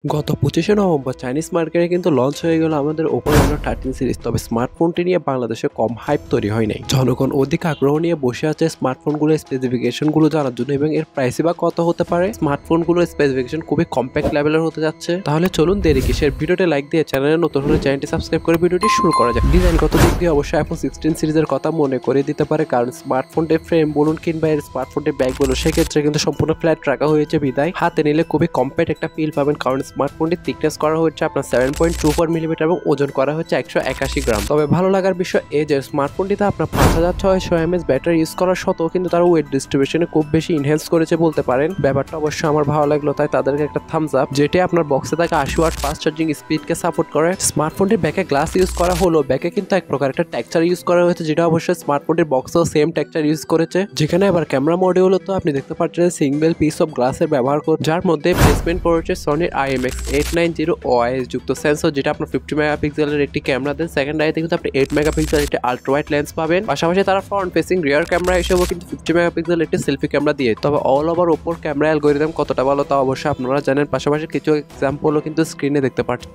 গত 25শে November Chinese মার্কেটে কিন্তু লঞ্চ হয়ে গেল আমাদের Oppo Reno 13 সিরিজ। তবে স্মার্টফোনটি নিয়ে বাংলাদেশে কম হাইপ তৈরি হয় নাই। জনগণ অধিক আগ্রহ নিয়ে বসে আছে স্মার্টফোনগুলোর স্পেসিফিকেশনগুলো জানার জন্য এবং এর প্রাইসই বা কত হতে পারে। স্মার্টফোনগুলোর স্পেসিফিকেশন খুবই কম্প্যাক্ট লেভেলের হতে যাচ্ছে। তাহলে চলুন দেরি কিসের, ভিডিওটি লাইক দিয়ে চ্যানেলে নতুন হলে চ্যানেলটি সাবস্ক্রাইব করে ভিডিওটি শুরু করা যাক। ডিজাইনগত দিক দিয়ে অবশ্যই iPhone 16 সিরিজের কথা মনে করে দিতে পারে, কারণ স্মার্টফোনটির ফ্রেম বলুন কিংবা এর স্মার্টফোনটির ব্যাগ বলুন সেক্ষেত্রে কিন্তু সম্পূর্ণ ফ্ল্যাট রাখা হয়েছে বিদায় হাতে নিলে খুবই কম্প্যাক্ট একটা ফিল পাবেন, কারণ স্মার্টফোনটির থিকনেস করা হচ্ছে আপনার 7.24 মিলিমিটার এবং ওজন করা হচ্ছে 181 গ্রাম। তবে ভালো লাগার বিষয় এই যে স্মার্টফোনটিতে আপনার 5600 mAh ব্যাটারি ইউজ করার সত্ত্বেও কিন্তু তারা ওয়েট ডিস্ট্রিবিউশনে খুব বেশি ইনহ্যান্স করেছে বলতে পারেন। ব্যাপারটা অবশ্যই আমার ভালো লাগলো, তাই তাদেরকে একটা থামস আপ। যেটি আপনার বক্সে থাকে 80 ওয়াট ফাস্ট চার্জিং স্পিডকে সাপোর্ট করে। স্মার্টফোনটির ব্যাকে গ্লাস ইউজ করা হলো, ব্যাকে কিন্তু এক প্রকার একটা টেক্সচার ইউজ করা হয়েছে, যেটা অবশ্যই স্মার্টফোনটির বক্সেও সেম টেক্সচার ইউজ করেছে। যেখানে আবার ক্যামেরা মডিউল তো আপনি দেখতে পাচ্ছেন সিঙ্গেল পিস অফ গ্লাসের ব্যবহার করে, যার মধ্যে প্লেসমেন্ট করেছে সনির IMX890 OIS যুক্ত সেন্সর, যেটা আপনার 50 মেগাপিক্সেলের একটি ক্যামেরা দেন। সেকেন্ড আইতে কিন্তু আপনি 8 মেগাপিক্সেলের একটি আল্ট্রা ওয়াইড লেন্স পাবেন। পাশাপাশি তারা ফ্রন্ট ফেসিং রিয়ার ক্যামেরা হিসেবেও কিন্তু 50 মেগাপিক্সেলের একটি সেলফি ক্যামেরা দিয়ে। তবে অল ওভার ওপোর ক্যামেরা অ্যালগরিদম কতটা ভালো তা অবশ্যই আপনারা জানেন। পাশাপাশি কিছু এক্সাম্পলও কিন্তু স্ক্রিনে দেখতে পাচ্ছেন।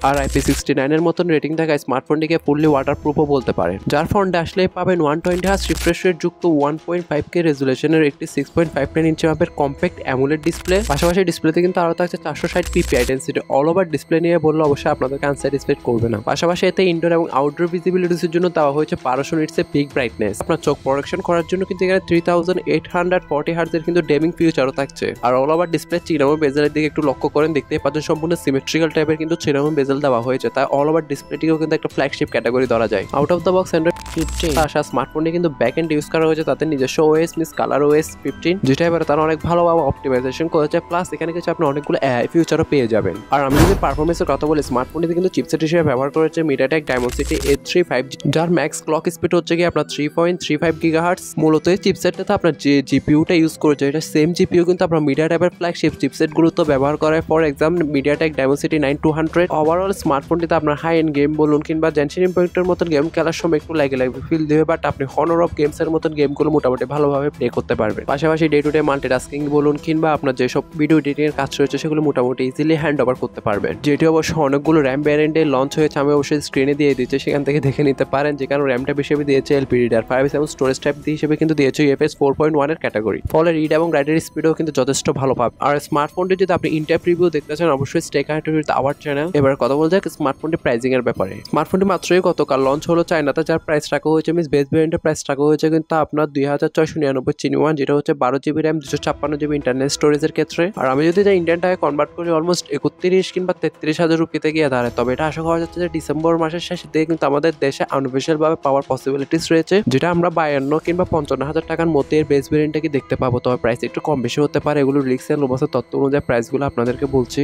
আর IP69 এর মতন রেটিং থাকা স্মার্টফোনটিকে ফুললি ওয়াটারপ্রুফও বলতে পারেন। যার ফোনটা আসলেই পাবেন 120 হার্জ রিফ্রেশ রেট যুক্ত 1.5K রেজুলেশনের একটি 6.59 ইঞ্চি মাপের কম্প্যাক্ট অ্যামোলেড ডিসপ্লে। পাশাপাশি ডিসপ্লেতে কিন্তু আরও থাকছে 460 ppi density. All over display নিয়ে বললে অবশ্যই আপনাদেরকে আনস্যাটিসফাইড করবে না। পাশাপাশি এতে ইনডোর এবং আউটডোর ভিজিবিলিটির জন্য দেওয়া হয়েছে 1200 নিটসের পিক ব্রাইটনেস। আপনার চোখ প্রোটেকশন করার জন্য কিন্তু এখানে 3840 হার্জের কিন্তু ডেমিং ফিউচারও থাকছে। আর অল ওভার ডিসপ্লে চিনামো বেজেলের দিকে একটু লক্ষ্য করেন, দেখতেই পাচ্ছেন সম্পূর্ণ সিমেট্রিক্যাল টাইপের কিন্তু চিনামো বেজেল দেওয়া হয়েছে, তাই অল ওভার ডিসপ্লেটিকেও কিন্তু একটা ফ্ল্যাগশিপ ক্যাটাগরি ধরা যায়। Out of the box Android 15 আসা স্মার্টফোনে কিন্তু ব্যাক এন্ড ইউজ করা হয়েছে তাদের নিজস্ব OS মিস কালার OS 15, যেটা এবারে তারা অনেক ভালোভাবে অপটিমাইজেশন করেছে। প্লাস এখানে কিছু আপনি অনেকগুলো AI ফিউচারও পেয়ে যাবেন। আর আমি যদি পারফরমেন্সের কথা বলি, স্মার্টফোনটিতে কিন্তু চিপসেট হিসেবে ব্যবহার করেছে MediaTek Dimensity 835, যার ম্যাক্স ক্লক স্পিড হচ্ছে কি আপনার 3.35 GHz। মূলত এই চিপসেটটাতে আপনার যে জিপিইউটা ইউজ করেছে, এটা সেম জিপিইউ কিন্তু আপনার MediaTek ফ্ল্যাগশিপ চিপসেটগুলোতে ব্যবহার করে। For example MediaTek Dimensity 9200। Overall স্মার্টফোনটিতে আপনার হাই এন্ড গেম বলুন কিংবা জেনশন ইম্প্যাক্টের মতন গেম খেলার সময় একটু লাগে ফিল দেবে, বাট আপনি হনর অফ গেমস এর মতন গেমগুলো মোটামুটি ভালোভাবে প্লে করতে পারবেন। পাশাপাশি ডে টু ডে মাল্টিটাস্কিং বলুন কিংবা আপনার যেসব ভিডিও এডিটিং এর কাজ রয়েছে সেগুলো মোটামুটি ইজিলি হ্যান্ড ওভার করতে পারবেন। যেটি অবশ্য অনেকগুলো র্যাম ভ্যারিয়েন্টে লঞ্চ হয়েছে, আমি অবশ্যই স্ক্রিনে দিয়ে দিচ্ছি, সেখান থেকে দেখে নিতে পারেন। যেখানে র্যামটা হিসেবে দিয়েছে LPDDR5 এবং স্টোরেজ টাইপ হিসেবে কিন্তু দিয়েছে UFS 4.1 এর ক্যাটাগরি। ফলে রিড এবং রাইটের স্পিডও কিন্তু যথেষ্ট ভালো পাবে। আর স্মার্টফোনটি যদি আপনি ইনটেপ রিভিউ দেখতে চান, অবশ্যই stay connected with our channel. এবার কথা বলতে স্মার্টফোনটি প্রাইসিং এর ব্যাপারে। স্মার্টফোনটি মাত্রই গতকাল লঞ্চ হলো চায়নাতে, যার প্রাইস রাখা হয়েছে বেস ভ্যারিয়েন্টের প্রাইস রাখা হয়েছে কিন্তু আপনার 2699 চিনিওয়ান, যেটা হচ্ছে 12GB র্যাম 256GB ইন্টারনাল স্টোরেজের ক্ষেত্রে। আর আমি যদি ইন্ডিয়ান টাকায় কনভার্ট করি অলমোস্ট 31 কিংবা 33,000 রুপিতে গিয়ে দাঁড়ায়। তবে এটা আশা করা যাচ্ছে যে ডিসেম্বর মাসের শেষের দিকে কিন্তু আমাদের দেশে আনঅফিসিয়াল ভাবে পাওয়ার পসিবিলিটিস রয়েছে, যেটা আমরা 52 কিংবা 55,000 টাকার মধ্যে এর বেস ভ্যারিয়েন্টটাকে দেখতে পাবো। তবে প্রাইস একটু কম বেশি হতে পারে, এগুলো রিস্ক এন্ড লোবাসের তথ্য অনুযায়ী প্রাইসগুলো আপনাদেরকে বলছি।